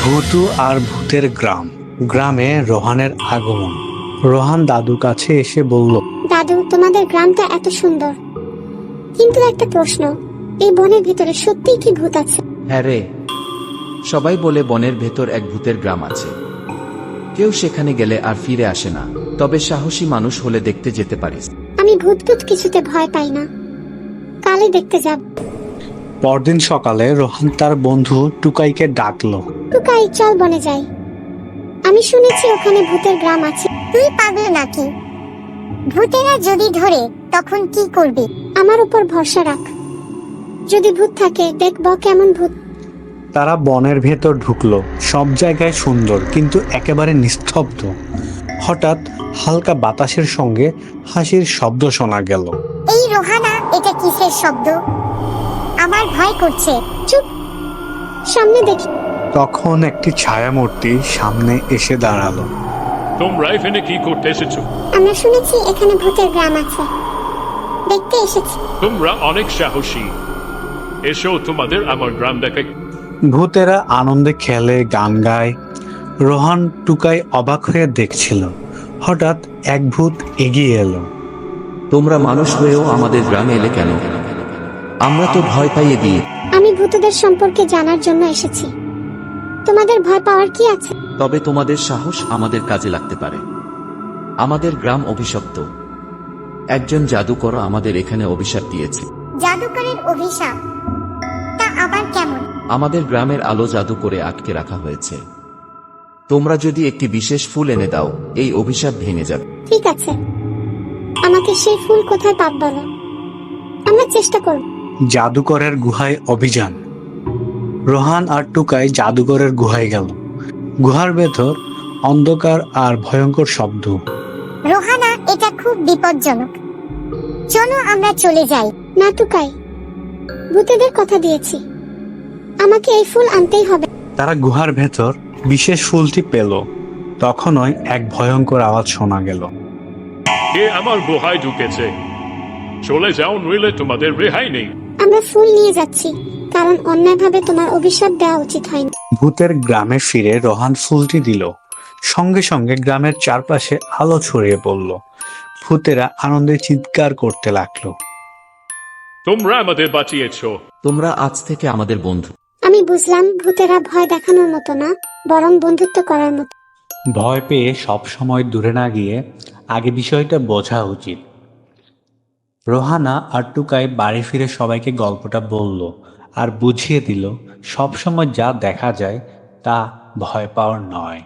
ভূতু আর ভূতের গ্রাম। গ্রামে রোহানের আগমন। রোহান দাদুর কাছে এসে বলল, দাদু, তোমাদের গ্রামটা এত সুন্দর, কিন্তু একটা প্রশ্ন, এই বনের ভিতরে সত্যিই কি ভূত আছে? হ্যাঁ রে, সবাই বলে বনের ভেতর এক ভূতের গ্রাম আছে। কেউ সেখানে গেলে আর ফিরে আসে না, তবে সাহসী মানুষ হলে দেখতে যেতে পারিস। আমি ভূত কিছুতে ভয় পাই না, কালই দেখতে যাব। পরদিন সকালে রোহান তার বন্ধু টুকাইকে ডাকলো। টুকাই, চল বনে যাই, আমি শুনেছি ওখানে ভূতের গ্রাম আছে। তুই পাগল নাকি? ভূতেরা যদি ধরে তখন কি করবি? আমার উপর ভরসা রাখ, যদি ভূত থাকে দেখব কেমন ভূত। তারা বনের ভেতর ঢুকলো। সব জায়গায় সুন্দর, কিন্তু একেবারে নিস্তব্ধ। হঠাৎ হালকা বাতাসের সঙ্গে হাসির শব্দ শোনা গেল। এই রোহানা, এটা কিসের শব্দ? আমার ভয় করছে। চুপ, সামনে দেখি। তখন একটি ছায়ামূর্তি সামনে এসে দাঁড়ালো। তোমরা এখানে কি করতে এসেছো? আমরা শুনেছি এখানে ভূতের গ্রাম আছে, দেখতে এসেছি। তোমরা অনেক সাহসী, এসো তোমাদের আমার গ্রাম দেখাই। ভূতেরা আনন্দে খেলে, গান গায়। রোহান টুকাই অবাক হয়ে দেখছিল। হঠাৎ এক ভূত এগিয়ে এলো। তোমরা মানুষ হয়েও আমাদের গ্রামে এলে কেন? আমরা তো ভয় পাইয়ে দিই। আমি ভূতদের সম্পর্কে জানার জন্য এসেছি। তোমাদের ভয় পাওয়ার কি আছে? তবে তোমাদের সাহস আমাদের কাজে লাগতে পারে। আমাদের গ্রাম অভিশপ্ত, একজন জাদুকর আমাদের এখানে অভিশাপ দিয়েছে। জাদুকরের অভিশাপ? তা আবার কেমন? আমাদের গ্রামের আলো জাদু করে আটকে রাখা হয়েছে। তোমরা যদি একটি বিশেষ ফুল এনে দাও, এই অভিশাপ ভেঙে যাবে। ঠিক আছে, আমাকে সেই ফুল কোথায় পাব বলো, আমরা চেষ্টা করব। জাদুকরের গুহায় অভিযান। রোহান আর টুকাই জাদুকরের গুহায় গেল। গুহার ভেতর অন্ধকার আর ভয়ঙ্কর শব্দ। রোহানা, এটা খুব বিপজ্জনক, চলো আমরা চলে যাই। না টুকাই, ভূতেদের কথা দিয়েছি, আমাকে এই ফুল আনতেই হবে। তারা গুহার ভেতর বিশেষ ফুলটি পেল। তখনই এক ভয়ঙ্কর আওয়াজ শোনা গেল। কে আমার গুহায় ঢুকেছে? চলে যাও, নইলে তোমাদের রেহাই নেই। আমরা ফুল নিয়ে যাচ্ছি, কারণ অন্যায়ভাবে তোমার অভিশাপ দেওয়া উচিত হয়নি। ভূতের গ্রামে ফিরে রোহান ফুলটি দিল। সঙ্গে সঙ্গে গ্রামের চারপাশে আলো ছড়িয়ে পড়ল। ভূতেরা আনন্দে চিৎকার করতে লাগলো। তোমরা আমাদের বাঁচিয়েছো। তোমরা আজ থেকে আমাদের বন্ধু। আমি বুঝলাম, ভূতেরা ভয় দেখানোর মতো না, বরং বন্ধুত্ব করার মতো। ভয় পেয়ে সব সময় দূরে না গিয়ে আগে বিষয়টা বোঝা উচিত। রোহানা আর টুকাই বাড়ি ফিরে সবাইকে গল্পটা বলল আর বুঝিয়ে দিল, সব সময় যা দেখা যায় তা ভয় পাওয়ার নয়।